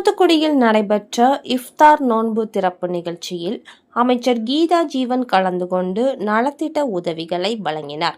தூத்துக்குடியில் நடைபெற்ற இஃப்தார் நோன்பு திறப்பு நிகழ்ச்சியில் அமைச்சர் கீதா ஜீவன் கலந்து கொண்டு நலத்திட்ட உதவிகளை வழங்கினார்.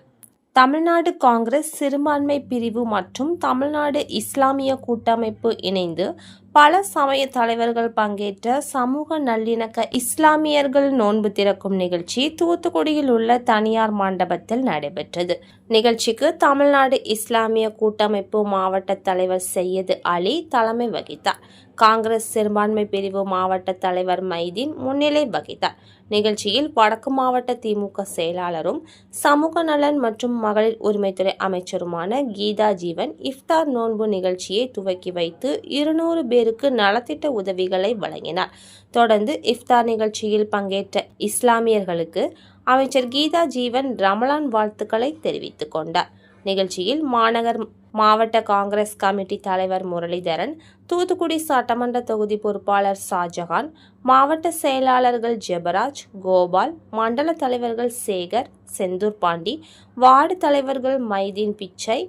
தமிழ்நாடு காங்கிரஸ் சிறுபான்மை பிரிவு மற்றும் தமிழ்நாடு இஸ்லாமிய கூட்டமைப்பு இணைந்து பல சமய தலைவர்கள் பங்கேற்ற சமூக நல்லிணக்க இஸ்லாமியர்கள் நோன்பு திறக்கும் நிகழ்ச்சி தூத்துக்குடியில் உள்ள தனியார் மண்டபத்தில் நடைபெற்றது. நிகழ்ச்சிக்கு தமிழ்நாடு இஸ்லாமிய கூட்டமைப்பு மாவட்ட தலைவர் செய்யது அலி தலைமை வகித்தார். காங்கிரஸ் சிறுபான்மை பிரிவு மாவட்ட தலைவர் மைதீன் முன்னிலை வகித்தார். நிகழ்ச்சியில் வடக்கு மாவட்ட திமுக செயலாளரும் சமூக நலன் மற்றும் மகளிர் உரிமைத்துறை அமைச்சருமான கீதா ஜீவன் இஃப்தார் நோன்பு நிகழ்ச்சியை துவக்கி வைத்து 200 பேருக்கு நலத்திட்ட உதவிகளை வழங்கினார். தொடர்ந்து இஃப்தார் நிகழ்ச்சியில் பங்கேற்ற இஸ்லாமியர்களுக்கு அமைச்சர் கீதா ஜீவன் ரமலான் வாழ்த்துக்களை தெரிவித்துக் கொண்டார். நிகழ்ச்சியில் மாநகர் மாவட்ட காங்கிரஸ் கமிட்டி தலைவர் முரளிதரன், தூத்துக்குடி சட்டமன்ற தொகுதி பொறுப்பாளர் ஷாஜகான், மாவட்ட செயலாளர்கள் ஜெபராஜ், கோபால், மண்டல தலைவர்கள் சேகர், செந்தூர் பாண்டி, வார்டு தலைவர்கள் மைதீன் பிச்சை,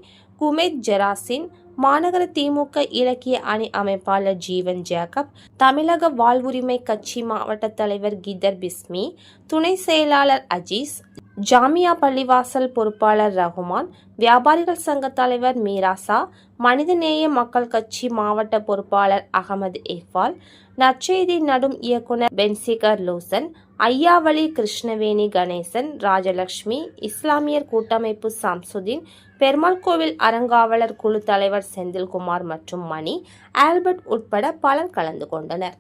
குமேத் ஜெராசின், மாநகர திமுக இலக்கிய அணி அமைப்பாளர் ஜீவன் ஜேக்கப், தமிழக வாழ்வுரிமை கட்சி மாவட்ட தலைவர் கிதர் பிஸ்மி, துணை செயலாளர் அஜீஸ், ஜாமியா பள்ளிவாசல் பொறுப்பாளர் ரகுமான், வியாபாரிகள் சங்க தலைவர் மீராசா, மனிதநேய மக்கள் கட்சி மாவட்ட பொறுப்பாளர் அகமது இக்பால், நற்செய்தி நடும் இயக்குனர் பென்சிகர் லோசன், ஐயாவளி கிருஷ்ணவேணி கணேசன், ராஜலட்சுமி, இஸ்லாமியர் கூட்டமைப்பு சம்சுதீன், பெருமாள் கோவில் அறங்காவலர் குழு தலைவர் செந்தில்குமார் மற்றும் மணி, ஆல்பர்ட் உட்பட பலர் கலந்து கொண்டனர்.